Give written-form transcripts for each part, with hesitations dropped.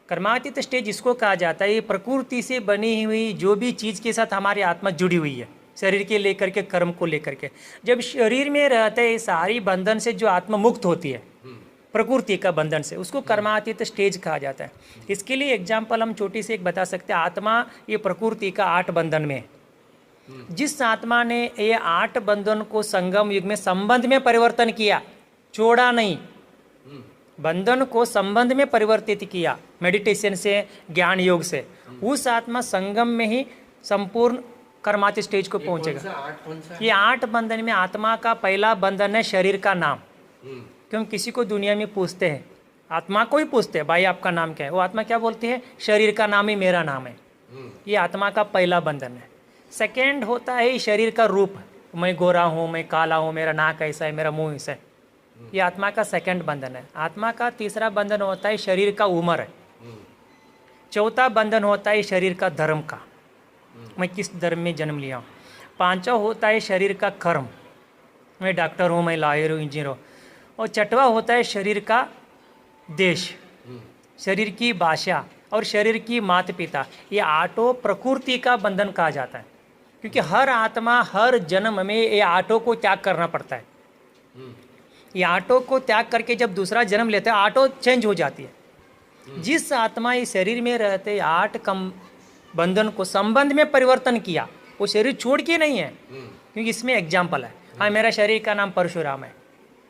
कर्मातीत stage इसको कहा जाता है, ये प्रकृति से बनी हुई जो भी चीज़ के साथ हमारी आत्मा जुड़ी हुई है, शरीर के लेकर के, कर्म को लेकर के, जब शरीर में रहते हैं सारी बंधन से जो आत्मा मुक्त होती है प्रकृति का बंधन से, उसको कर्मातीत स्टेज कहा जाता है। इसके लिए एग्जाम्पल हम छोटी सी एक बता सकते हैं। आत्मा ये प्रकृति का 8 बंधन में है। जिस आत्मा ने ये 8 बंधन को संगम युग में संबंध में परिवर्तन किया, छोड़ा नहीं, बंधन को संबंध में परिवर्तित किया मेडिटेशन से, ज्ञान योग से, उस आत्मा संगम में ही संपूर्ण कर्मातीत स्टेज को पहुंचेगा। ये 8 बंधन में आत्मा का पहला बंधन है शरीर का नाम। क्यों किसी को दुनिया में पूछते हैं, आत्मा को ही पूछते हैं, भाई आपका नाम क्या है, वो आत्मा क्या बोलती है, शरीर का नाम ही मेरा नाम है। ये आत्मा का पहला बंधन है। सेकेंड होता है शरीर का रूप, मैं गोरा हूँ, मैं काला हूँ, मेरा नाक ऐसा है, मेरा मुंह ऐसा है, ये आत्मा का सेकंड बंधन है। आत्मा का तीसरा बंधन होता है शरीर का उम्र है। चौथा बंधन होता है शरीर का धर्म का, मैं किस धर्म में जन्म लिया हूँ। पांचवा होता है शरीर का कर्म, मैं डॉक्टर हूँ, मैं लॉयर हूँ, इंजीनियर हूँ। और छठवा होता है शरीर का देश, शरीर की भाषा और शरीर की माता पिता। ये 8 प्रकृति का बंधन कहा जाता है, क्योंकि हर आत्मा हर जन्म में ये 8 को त्याग करना पड़ता है। ये 8 को त्याग करके जब दूसरा जन्म लेता है 8 चेंज हो जाती है। जिस आत्मा इस शरीर में रहते 8 कम बंधन को संबंध में परिवर्तन किया, वो शरीर छोड़ के नहीं है, क्योंकि इसमें एग्जाम्पल है। हाँ, मेरा शरीर का नाम परशुराम है,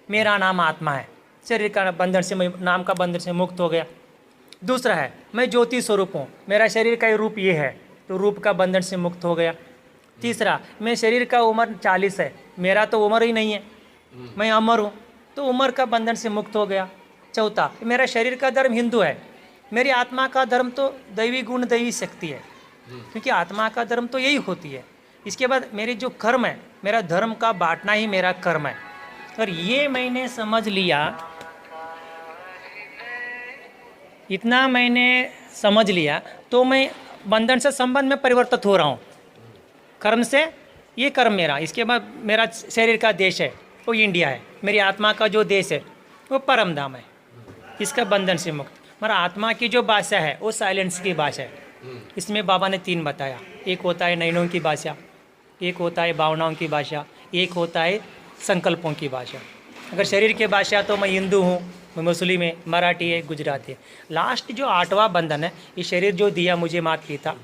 मेरा नाम आत्मा है, शरीर का बंधन से, नाम का बंधन से मुक्त हो गया। दूसरा है मैं ज्योति स्वरूप हूँ, मेरा शरीर का रूप ये है, तो रूप का बंधन से मुक्त हो गया। तीसरा, मैं शरीर का उम्र 40 है, मेरा तो उम्र ही नहीं है, मैं अमर हूँ, तो उम्र का बंधन से मुक्त हो गया। चौथा, मेरा शरीर का धर्म हिंदू है, मेरी आत्मा का धर्म तो दैवी गुण दैवी शक्ति है, क्योंकि आत्मा का धर्म तो यही होती है। इसके बाद मेरे जो कर्म है, मेरा धर्म का बांटना ही मेरा कर्म है। और ये मैंने समझ लिया, इतना मैंने समझ लिया, तो मैं बंधन से संबंध में परिवर्तित हो रहा हूँ, कर्म से, ये कर्म मेरा। इसके बाद मेरा शरीर का देश है वो इंडिया है, मेरी आत्मा का जो देश है वो परम धाम है, इसका बंधन से मुक्त। मेरा आत्मा की जो भाषा है वो साइलेंस की भाषा है। इसमें बाबा ने 3 बताया, एक होता है नयनों की भाषा, एक होता है भावनाओं की भाषा, एक होता है संकल्पों की भाषा। अगर शरीर की भाषा तो मैं हिंदू हूँ, मैं मुस्लिम है, मराठी है, गुजराती है। लास्ट जो 8वां बंधन है, ये शरीर जो दिया मुझे माता पिता,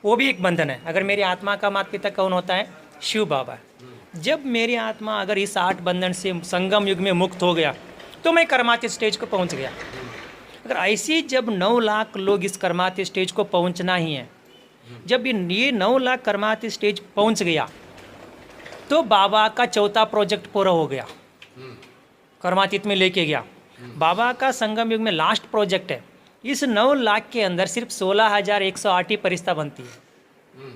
वो भी एक बंधन है। अगर मेरी आत्मा का माता पिता कौन होता है, शिव बाबा। जब मेरी आत्मा अगर इस 8 बंधन से संगम युग में मुक्त हो गया, तो मैं कर्मातीत स्टेज को पहुँच गया। अगर ऐसी जब 9 लाख लोग इस कर्मातीत स्टेज को पहुँचना ही है, जब ये 9 लाख कर्मातीत स्टेज पहुँच गया, तो बाबा का चौथा प्रोजेक्ट पूरा हो गया, कर्मातीत में लेके गया। बाबा का संगम युग में लास्ट प्रोजेक्ट है। इस 9 लाख के अंदर सिर्फ 16,108 ही परिस्था बनती है।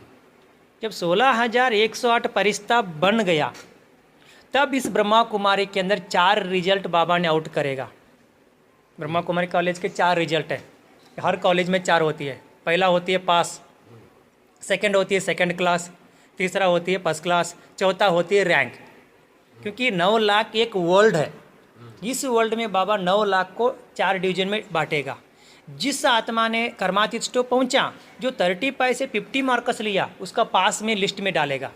जब 16,108 परिस्था बन गया, तब इस ब्रह्मा कुमारी के अंदर 4 रिजल्ट बाबा ने आउट करेगा। ब्रह्मा कुमारी कॉलेज के 4 रिजल्ट है, हर कॉलेज में 4 होती है। पहला होती है पास, सेकंड होती है सेकंड क्लास, तीसरा होती है फर्स्ट क्लास, चौथा होती है रैंक। क्योंकि 9 लाख एक वर्ल्ड है, इस वर्ल्ड में बाबा 9 लाख को 4 डिवीजन में बांटेगा। जिस आत्मा ने कर्मातीत स्टेज पहुंचा, जो 35 से 50 मार्क्स लिया, उसका पास में लिस्ट में डालेगा।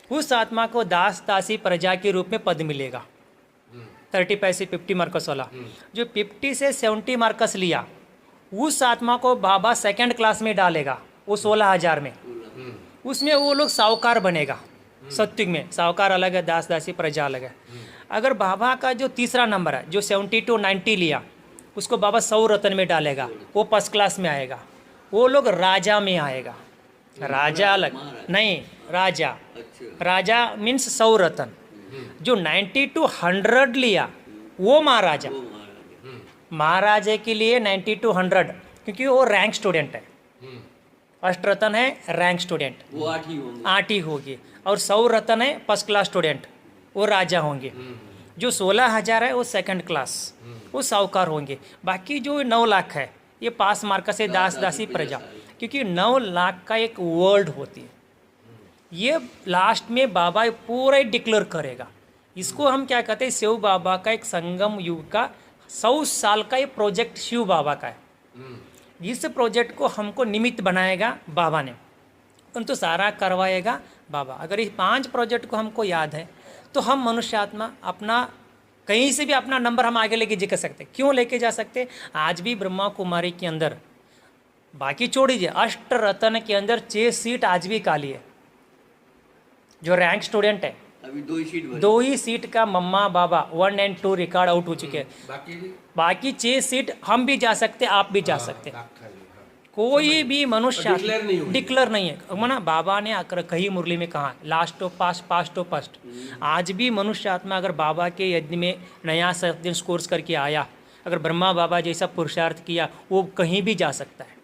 उस आत्मा को दास दासी प्रजा के रूप में पद मिलेगा, 35 से 50 मार्क्स वाला। जो 50 से 70 मार्क्स लिया, उस आत्मा को बाबा सेकंड क्लास में डालेगा, वो 16,000 में। उसमें वो लोग साहूकार बनेगा। सत्युग में साहूकार अलग है, दास दासी प्रजा अलग है। अगर बाबा का जो तीसरा नंबर है, जो 70 to 90 लिया, उसको बाबा 100 रत्न में डालेगा, वो फर्स्ट क्लास में आएगा। वो लोग राजा में आएगा, राजा अलग नहीं, राजा। राजा मीन्स 100 रत्न। जो 90 to 100 लिया, वो महाराजा। महाराजे के लिए 90 to 100, क्योंकि वो रैंक स्टूडेंट है। फर्स्ट रतन है रैंक स्टूडेंट, वो 8 ही होगी। और 100 रतन है फर्स्ट क्लास स्टूडेंट, वो राजा होंगे। जो 16,000 है वो सेकंड क्लास, वो साहूकार होंगे। बाकी जो 9 लाख है, ये पास मार्क से दास दासी प्रजा, क्योंकि 9 लाख का एक वर्ल्ड होती है। ये लास्ट में बाबा पूरा डिक्लेयर करेगा। इसको हम क्या कहते हैं, शिव बाबा का एक संगम युग का 100 साल का ये प्रोजेक्ट शिव बाबा का है। इस प्रोजेक्ट को हमको निमित्त बनाएगा बाबा ने, परंतु सारा करवाएगा बाबा। अगर इस 5 प्रोजेक्ट को हमको याद है तो हम मनुष्यात्मा अपना कहीं से भी अपना नंबर हम आगे लेके जा सकते। क्यों लेके जा सकते? आज भी ब्रह्मा कुमारी के अंदर, बाकी छोड़ दीजिए, अष्ट रत्न के अंदर 6 सीट आज भी खाली है। जो रैंक स्टूडेंट है अभी 2 ही सीट बची। 2 ही सीट का मम्मा बाबा 1 और 2 रिकॉर्ड आउट हो चुके हैं। बाकी 6 सीट हम भी जा सकते, आप भी जा सकते। कोई भी मनुष्य डिक्लेयर नहीं है। मना बाबा ने आकर कही मुरली में कहा, last to past, past to first. आज भी मनुष्य आत्मा अगर बाबा के यज्ञ में नया 7 दिन कोर्स करके आया, अगर ब्रह्मा बाबा जैसा पुरुषार्थ किया, वो कहीं भी जा सकता है।